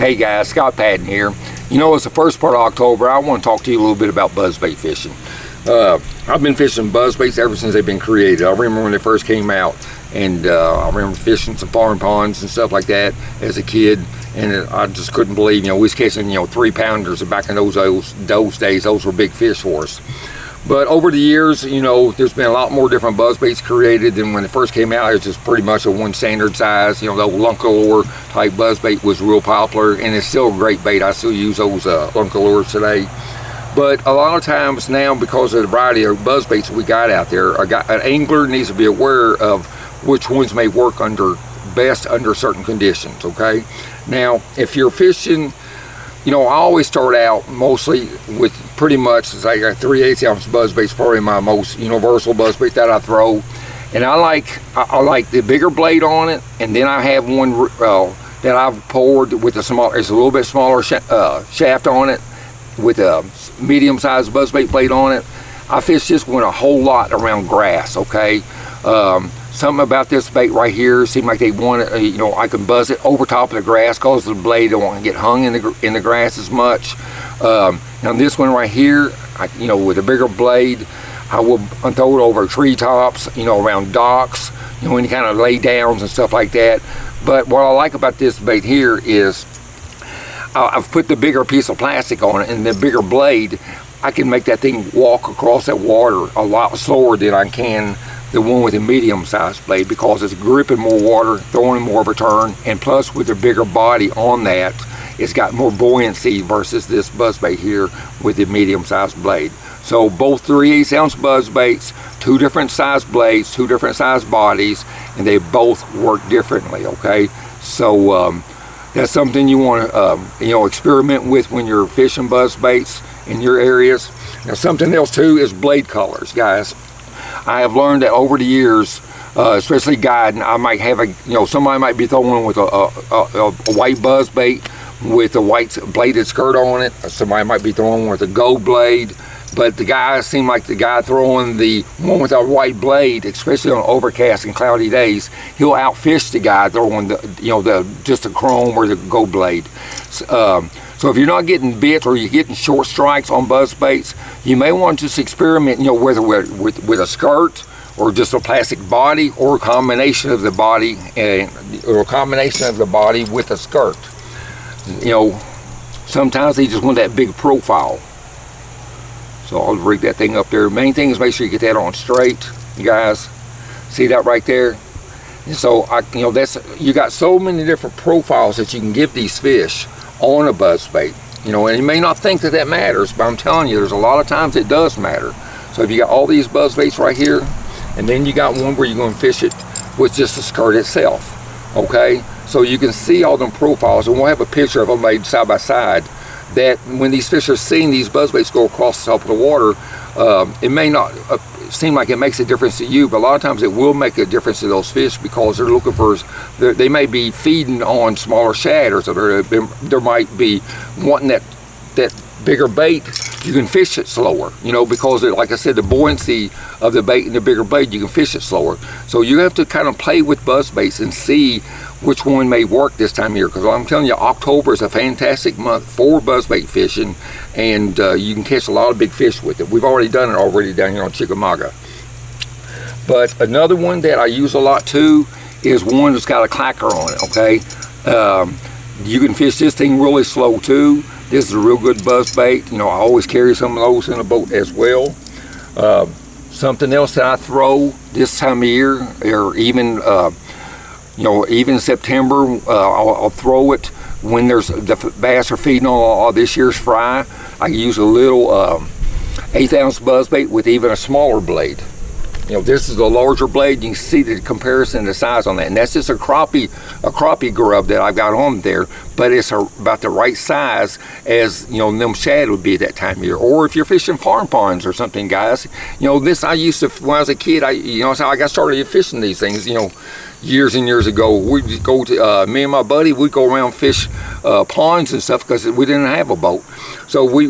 Hey guys, Scott Patton here. You know, it's the first part of October. I want to talk to you a little bit about buzzbait fishing. I've been fishing buzzbaits ever since they've been created. I remember when they first came out, and I remember fishing some farm ponds and stuff like that as a kid, and I just couldn't believe, you know, we was catching, 3-pounders back in those days. Those were big fish for us. But over the years, there's been a lot more different buzzbaits created than when it first came out. It was just pretty much a one standard size. The Lunkalure type buzzbait was real popular, and it's still a great bait. I still use those Lunkalures today. But a lot of times now, because of the variety of buzzbaits we got out there, an angler needs to be aware of which ones may work best under certain conditions, okay? Now, if you're fishing, I always start out mostly with pretty much, it's like a 3/8 ounce buzzbait, probably my most universal buzzbait that I throw. And I like the bigger blade on it, and then I have one that I've poured with it's a little bit smaller shaft on it, with a medium-sized buzzbait blade on it. I fish this one a whole lot around grass, okay? Something about this bait right here seemed like they want it, I can buzz it over top of the grass because the blade don't want to get hung in the grass as much. Now this one right here, with a bigger blade, I will throw it over treetops, around docks, any kind of lay downs and stuff like that. But what I like about this bait here is I've put the bigger piece of plastic on it, and the bigger blade, I can make that thing walk across that water a lot slower than I can the one with a medium-sized blade, because it's gripping more water, throwing more of a turn, and plus with the bigger body on that, it's got more buoyancy versus this buzzbait here with the medium-sized blade. So both 3/8 ounce buzzbaits, two different size blades, two different size bodies, and they both work differently, okay? So that's something you want to experiment with when you're fishing buzzbaits in your areas. Now something else too is blade colors, guys. I have learned that over the years, especially guiding, I might have somebody might be throwing with a white buzzbait with a white bladed skirt on it. Somebody might be throwing with a gold blade. But the guy throwing the one with a white blade, especially on overcast and cloudy days, he'll outfish the guy throwing just the chrome or the gold blade. So if you're not getting bit or you're getting short strikes on buzzbaits, you may want to just experiment, whether with a skirt or just a plastic body, or a combination of the body with a skirt. Sometimes they just want that big profile. So I'll rig that thing up there. Main thing is make sure you get that on straight, you guys. See that right there? And so you got so many different profiles that you can give these fish on a buzzbait. And you may not think that matters, but I'm telling you, there's a lot of times it does matter. So if you got all these buzzbaits right here, and then you got one where you're going to fish it with just the skirt itself, okay? So you can see all them profiles, and we'll have a picture of them made side by side, that when these fish are seeing these buzzbaits go across the top of the water, it may not seem like it makes a difference to you, but a lot of times it will make a difference to those fish, because they're looking for, they may be feeding on smaller shad, or there might be wanting that bigger bait. You can fish it slower, because like I said, the buoyancy of the bait and the bigger bait, you can fish it slower. So you have to kind of play with buzzbaits and see which one may work this time of year, because I'm telling you, October is a fantastic month for buzzbait fishing, and you can catch a lot of big fish with it. We've already done it down here on Chickamauga. But another one that I use a lot too is one that's got a clacker on it, okay? You can fish this thing really slow too. This is a real good buzzbait. I always carry some of those in a boat as well. Something else that I throw this time of year, or even even September, I'll throw it when the bass are feeding on all this year's fry. I use a little 1/8 ounce buzzbait with even a smaller blade. This is a larger blade. You can see the comparison, the size on that, and that's just a crappie grub that I've got on there, but it's about the right size as them shad would be at that time of year. Or if you're fishing farm ponds or something, guys, this I used to, when I was a kid, that's how I got started fishing these things, years and years ago. We'd go to, me and my buddy, we'd go around fish ponds and stuff, because we didn't have a boat. So we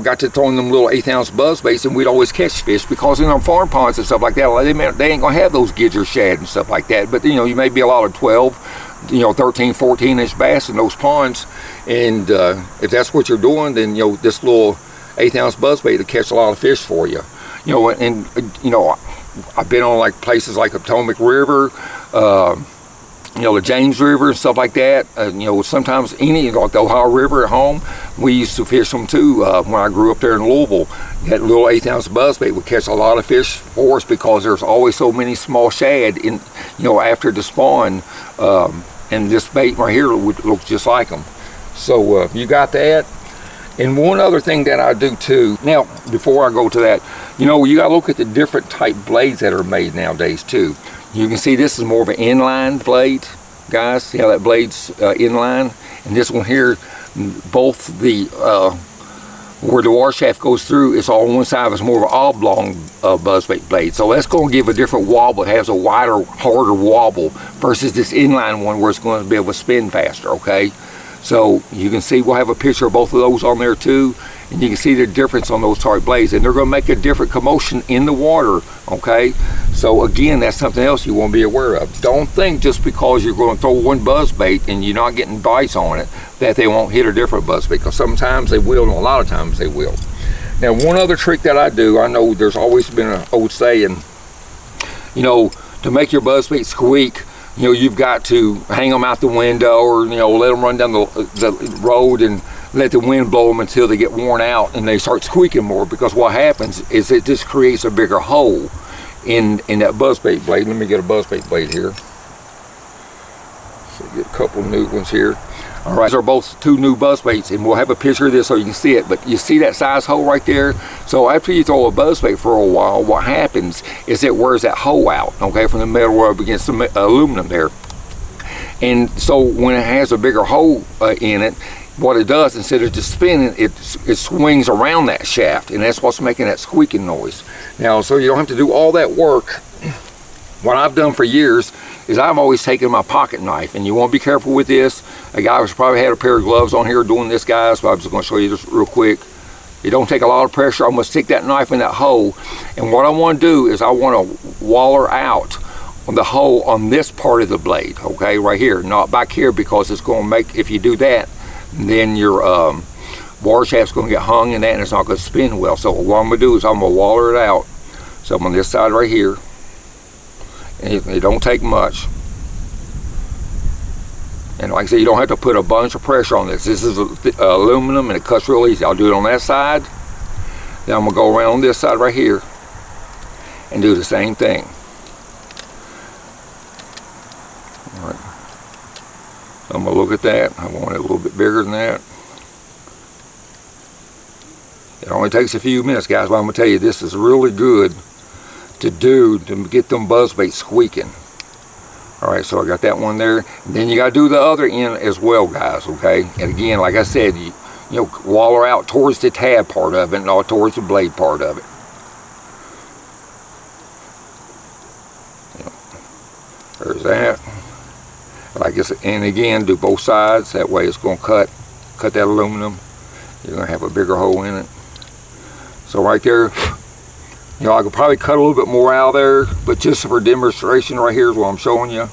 got to throwing them little 1/8 ounce buzzbaits, and we'd always catch fish, because in our farm ponds and stuff like that, they ain't gonna have those gidger shad and stuff like that. But you may be a lot of 12, 13, 14-inch bass in those ponds. And if that's what you're doing, then this little 1/8 ounce buzzbait will catch a lot of fish for you. I've been on like places like the Potomac River, the James River and stuff like that. Sometimes like the Ohio River at home, we used to fish them too when I grew up there in Louisville. That little 1/8 ounce buzzbait would catch a lot of fish for us because there's always so many small shad in, after the spawn. And this bait right here would look just like them. So you got that. And one other thing that I do too, now before I go to that, you gotta look at the different type blades that are made nowadays too. You can see this is more of an inline blade, guys. See how that blade's inline? And this one here, both the where the water shaft goes through, it's all on one side. It's more of an oblong buzzbait blade. So that's going to give a different wobble. It has a wider, harder wobble versus this inline one where it's going to be able to spin faster, okay? So you can see we'll have a picture of both of those on there too. And you can see the difference on those type blades. And they're going to make a different commotion in the water, okay? So again, that's something else you want to be aware of. Don't think just because you're going to throw one buzzbait and you're not getting bites on it that they won't hit a different buzzbait, because sometimes they will and a lot of times they will. Now, one other trick that I do, I know there's always been an old saying, to make your buzzbait squeak, you've got to hang them out the window or, let them run down the road and let the wind blow them until they get worn out and they start squeaking more, because what happens is it just creates a bigger hole in that buzzbait blade. Let me get a buzzbait blade here. So get a couple new ones here. All right, these are both two new buzzbaits, and we'll have a picture of this so you can see it. But you see that size hole right there? So after you throw a buzzbait for a while, what happens is it wears that hole out, okay, from the metal up against the aluminum there. And so when it has a bigger hole in it, what it does, instead of just spinning, it swings around that shaft, and that's what's making that squeaking noise. Now, so you don't have to do all that work. What I've done for years is I've always taken my pocket knife, and you want to be careful with this. A guy was probably had a pair of gloves on here doing this, guys, so I'm just going to show you this real quick. You don't take a lot of pressure. I'm going to stick that knife in that hole, and what I want to do is I want to waller out on the hole on this part of the blade, okay, right here, not back here, because it's going to make, if you do that, then your water shaft's going to get hung in that, and it's not going to spin well. So what I'm going to do is I'm going to waller it out. So I'm on this side right here. And it don't take much. And like I said, you don't have to put a bunch of pressure on this. This is aluminum and it cuts real easy. I'll do it on that side. Then I'm going to go around on this side right here and do the same thing. All right. So I'm going to look at that. I want it a little bit bigger than that. It only takes a few minutes, guys, but I'm going to tell you, this is really good to do to get them buzzbaits squeaking. All right, so I got that one there. And then you got to do the other end as well, guys, okay? And again, like I said, you waller out towards the tab part of it, not towards the blade part of it. There's that. Like I said, and again, do both sides. That way it's going to cut that aluminum. You're going to have a bigger hole in it. So right there, I could probably cut a little bit more out of there, but just for demonstration right here is what I'm showing you,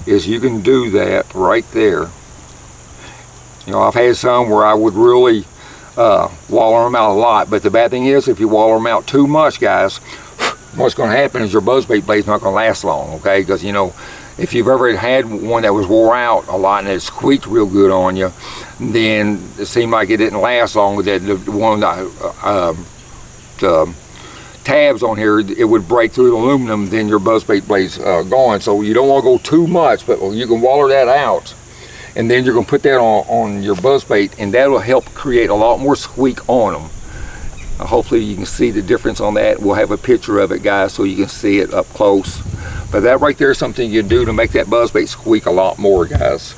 is you can do that right there. I've had some where I would really waller them out a lot, but the bad thing is if you waller them out too much, guys, what's going to happen is your buzzbait blade's not going to last long, okay? Because, if you've ever had one that was wore out a lot and it squeaked real good on you, then it seemed like it didn't last long. With that, the one the tabs on here, it would break through the aluminum, then your buzzbait blade's gone. So you don't want to go too much, but you can waller that out, and then you're going to put that on your buzzbait, and that'll help create a lot more squeak on them. Hopefully you can see the difference on that. We'll have a picture of it, guys, so you can see it up close. But that right there is something you can do to make that buzzbait squeak a lot more, guys.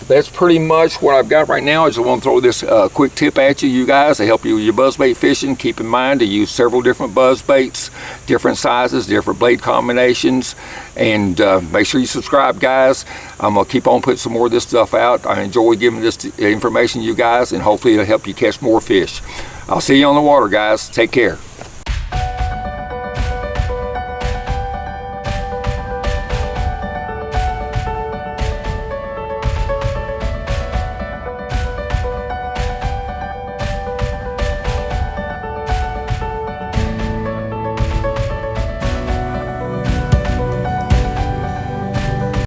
That's pretty much what I've got right now. I just want to throw this quick tip at you guys to help you with your buzzbait fishing. Keep in mind to use several different buzzbaits, different sizes, different blade combinations, and make sure you subscribe, guys. I'm going to keep on putting some more of this stuff out. I enjoy giving this information to you guys, and hopefully it'll help you catch more fish. I'll see you on the water, guys. Take care.